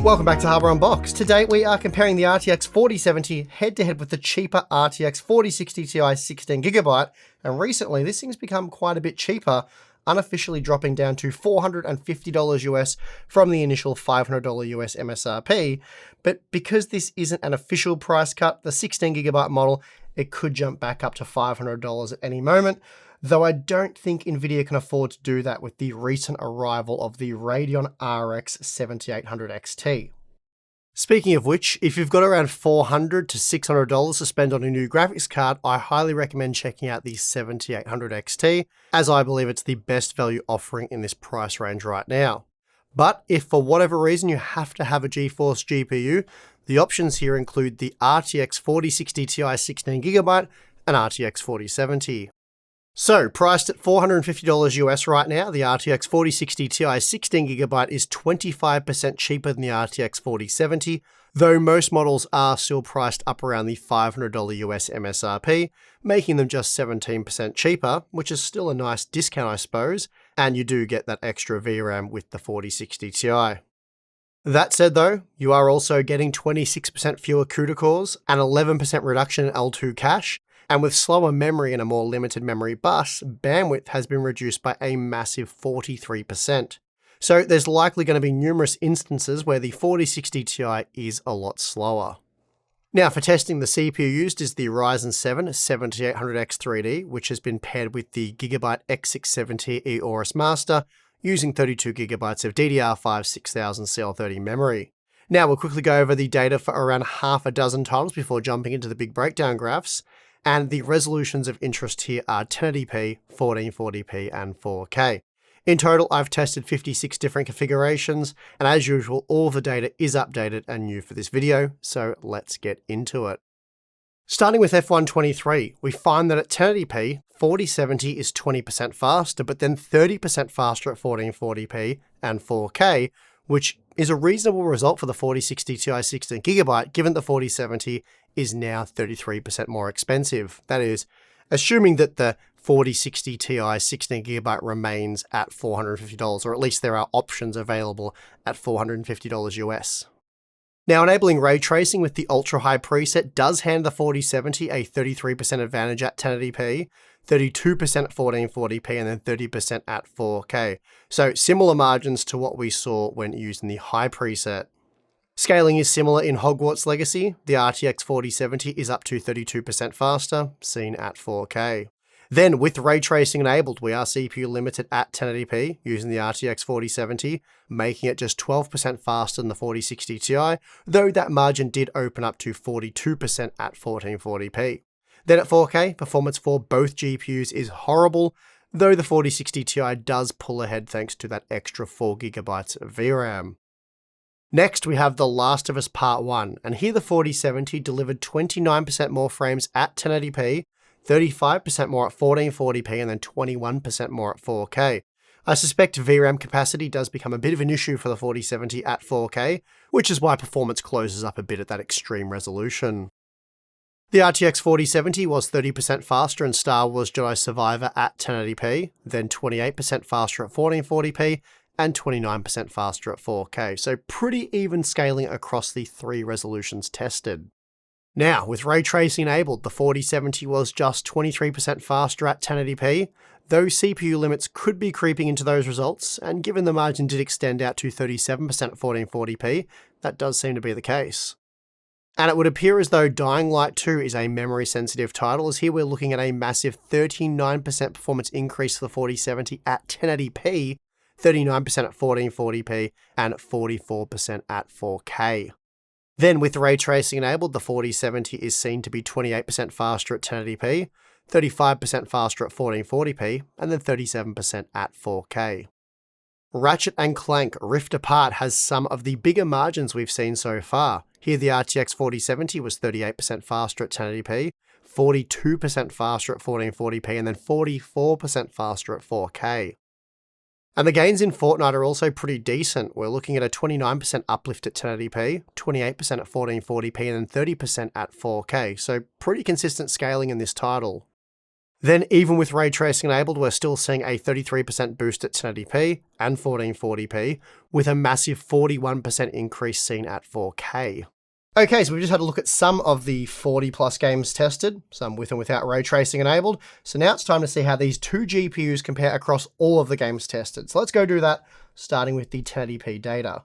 Welcome back to Hardware Unboxed. Today we are comparing the RTX 4070 head-to-head with the cheaper RTX 4060 Ti 16GB, and recently this thing's become quite a bit cheaper, unofficially dropping down to $450 US from the initial $500 US MSRP. But because this isn't an official price cut, the 16GB model, it could jump back up to $500 at any moment, though I don't think Nvidia can afford to do that with the recent arrival of the Radeon RX 7800 XT. Speaking of which, if you've got around $400 to $600 to spend on a new graphics card, I highly recommend checking out the 7800 XT, as I believe it's the best value offering in this price range right now. But if for whatever reason you have to have a GeForce GPU, the options here include the RTX 4060 Ti 16GB and RTX 4070. So, priced at $450 US right now, the RTX 4060 Ti 16GB is 25% cheaper than the RTX 4070, though most models are still priced up around the $500 US MSRP, making them just 17% cheaper, which is still a nice discount I suppose, and you do get that extra VRAM with the 4060 Ti. That said though, you are also getting 26% fewer CUDA cores, an 11% reduction in L2 cache, and with slower memory and a more limited memory bus, bandwidth has been reduced by a massive 43%. So there's likely going to be numerous instances where the 4060 Ti is a lot slower. Now for testing, the CPU used is the Ryzen 7 7800X3D, which has been paired with the Gigabyte X670 Aorus Master, using 32GB of DDR5 6000 CL30 memory. Now we'll quickly go over the data for around half a dozen times before jumping into the big breakdown graphs. And the resolutions of interest here are 1080p, 1440p, and 4K. In total, I've tested 56 different configurations, and as usual, all the data is updated and new for this video, so let's get into it. Starting with F123, we find that at 1080p, 4070 is 20% faster, but then 30% faster at 1440p and 4K, which is a reasonable result for the 4060 Ti 16GB, given the 4070 is now 33% more expensive. That is, assuming that the 4060 Ti 16GB remains at $450, or at least there are options available at $450 US. Now, enabling ray tracing with the ultra-high preset does hand the 4070 a 33% advantage at 1080p, 32% at 1440p, and then 30% at 4K. So similar margins to what we saw when using the high preset. Scaling is similar in Hogwarts Legacy. The RTX 4070 is up to 32% faster, seen at 4K. Then, with ray tracing enabled, we are CPU limited at 1080p using the RTX 4070, making it just 12% faster than the 4060 Ti, though that margin did open up to 42% at 1440p. Then at 4K, performance for both GPUs is horrible, though the 4060 Ti does pull ahead thanks to that extra 4GB of VRAM. Next, we have The Last of Us Part 1, and here the 4070 delivered 29% more frames at 1080p, 35% more at 1440p, and then 21% more at 4K. I suspect VRAM capacity does become a bit of an issue for the 4070 at 4K, which is why performance closes up a bit at that extreme resolution. The RTX 4070 was 30% faster in Star Wars Jedi Survivor at 1080p, then 28% faster at 1440p, and 29% faster at 4K, so pretty even scaling across the three resolutions tested. Now, with ray tracing enabled, the 4070 was just 23% faster at 1080p, though CPU limits could be creeping into those results, and given the margin did extend out to 37% at 1440p, that does seem to be the case. And it would appear as though Dying Light 2 is a memory-sensitive title, as here we're looking at a massive 39% performance increase for the 4070 at 1080p, 39% at 1440p, and 44% at 4K. Then with ray tracing enabled, the 4070 is seen to be 28% faster at 1080p, 35% faster at 1440p, and then 37% at 4K. Ratchet and Clank Rift Apart has some of the bigger margins we've seen so far. Here the RTX 4070 was 38% faster at 1080p, 42% faster at 1440p, and then 44% faster at 4K. And the gains in Fortnite are also pretty decent. We're looking at a 29% uplift at 1080p, 28% at 1440p, and then 30% at 4K, so pretty consistent scaling in this title. Then even with ray tracing enabled, we're still seeing a 33% boost at 1080p and 1440p, with a massive 41% increase seen at 4K. Okay, so we've just had a look at some of the 40 plus games tested, some with and without ray tracing enabled. So now it's time to see how these two GPUs compare across all of the games tested. So let's go do that, starting with the 1080p data.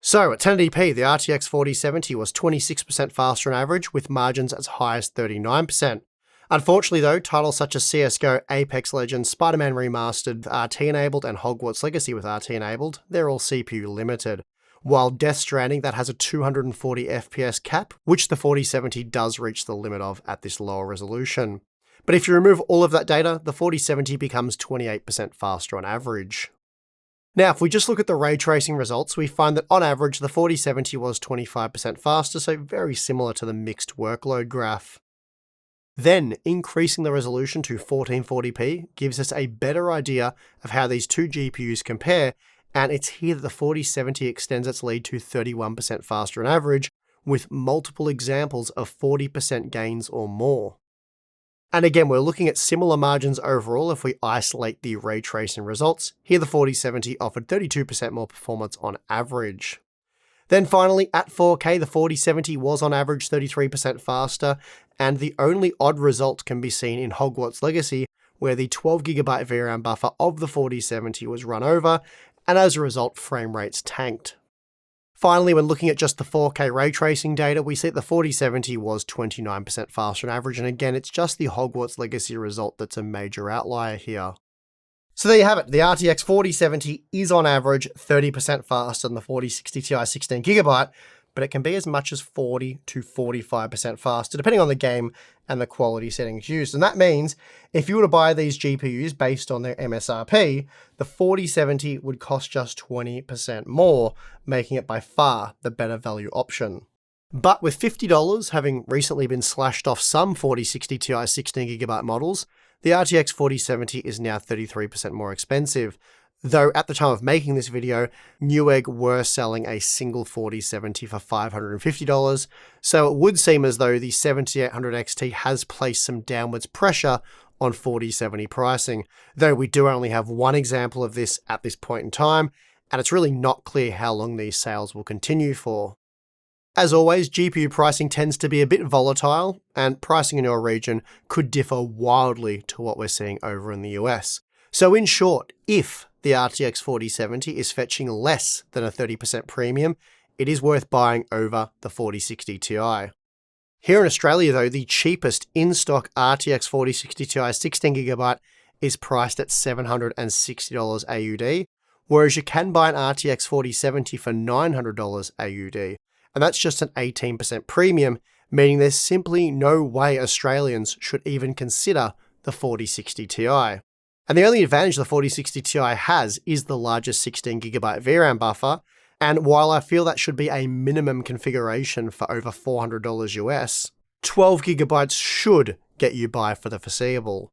So at 1080p, the RTX 4070 was 26% faster on average, with margins as high as 39%. Unfortunately though, titles such as CSGO, Apex Legends, Spider-Man Remastered RT enabled, and Hogwarts Legacy with RT enabled, they're all CPU limited. While Death Stranding, that has a 240 FPS cap, which the 4070 does reach the limit of at this lower resolution. But if you remove all of that data, the 4070 becomes 28% faster on average. Now, if we just look at the ray tracing results, we find that on average, the 4070 was 25% faster, so very similar to the mixed workload graph. Then, increasing the resolution to 1440p gives us a better idea of how these two GPUs compare, and it's here that the 4070 extends its lead to 31% faster on average, with multiple examples of 40% gains or more. And again, we're looking at similar margins overall if we isolate the ray tracing results. Here the 4070 offered 32% more performance on average. Then finally, at 4K, the 4070 was on average 33% faster, and the only odd result can be seen in Hogwarts Legacy, where the 12GB VRAM buffer of the 4070 was run over, and as a result, frame rates tanked. Finally, when looking at just the 4K ray tracing data, we see that the 4070 was 29% faster on average, and again, it's just the Hogwarts Legacy result that's a major outlier here. So there you have it. The RTX 4070 is on average 30% faster than the 4060 Ti 16GB, but it can be as much as 40 to 45% faster, depending on the game and the quality settings used. And that means if you were to buy these GPUs based on their MSRP, the 4070 would cost just 20% more, making it by far the better value option. But with $50 having recently been slashed off some 4060 Ti 16GB models, the RTX 4070 is now 33% more expensive, though at the time of making this video, Newegg were selling a single 4070 for $550, so it would seem as though the 7800 XT has placed some downwards pressure on 4070 pricing, though we do only have one example of this at this point in time, and it's really not clear how long these sales will continue for. As always, GPU pricing tends to be a bit volatile, and pricing in your region could differ wildly to what we're seeing over in the US. So in short, if the RTX 4070 is fetching less than a 30% premium, it is worth buying over the 4060 Ti. Here in Australia though, the cheapest in-stock RTX 4060 Ti 16GB is priced at $760 AUD, whereas you can buy an RTX 4070 for $900 AUD. And that's just an 18% premium, meaning there's simply no way Australians should even consider the 4060 Ti. And the only advantage the 4060 Ti has is the largest 16GB VRAM buffer, and while I feel that should be a minimum configuration for over $400 US, 12GB should get you by for the foreseeable.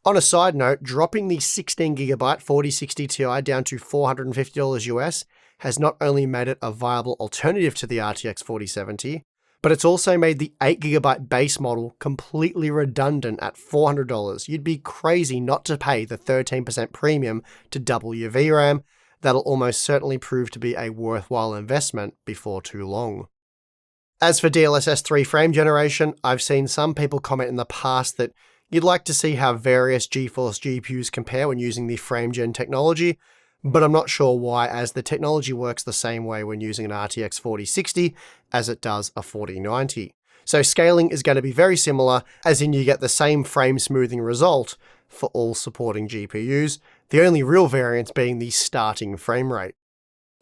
On a side note, dropping the 16GB 4060 Ti down to $450 US has not only made it a viable alternative to the RTX 4070, but it's also made the 8GB base model completely redundant at $400. You'd be crazy not to pay the 13% premium to double your VRAM. That'll almost certainly prove to be a worthwhile investment before too long. As for DLSS 3 frame generation, I've seen some people comment in the past that you'd like to see how various GeForce GPUs compare when using the FrameGen technology, but I'm not sure why, as the technology works the same way when using an RTX 4060 as it does a 4090. So scaling is going to be very similar, as in you get the same frame smoothing result for all supporting GPUs, the only real variance being the starting frame rate.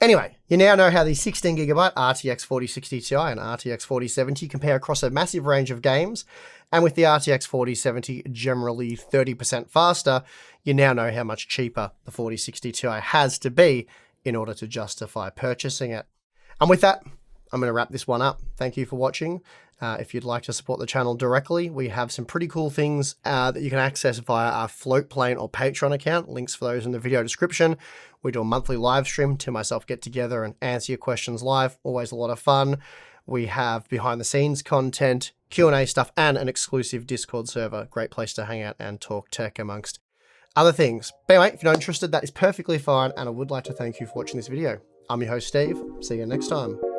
Anyway, you now know how the 16GB RTX 4060 Ti and RTX 4070 compare across a massive range of games, and with the RTX 4070 generally 30% faster, you now know how much cheaper the 4060 Ti has to be in order to justify purchasing it. And with that, I'm going to wrap this one up. Thank you for watching. If you'd like to support the channel directly, we have some pretty cool things that you can access via our Floatplane or Patreon account. Links for those in the video description. We do a monthly live stream to myself get together and answer your questions live. Always a lot of fun. We have behind the scenes content, Q&A stuff, and an exclusive Discord server. Great place to hang out and talk tech amongst other things. But anyway, if you're not interested, that is perfectly fine, and I would like to thank you for watching this video. I'm your host, Steve. See you next time.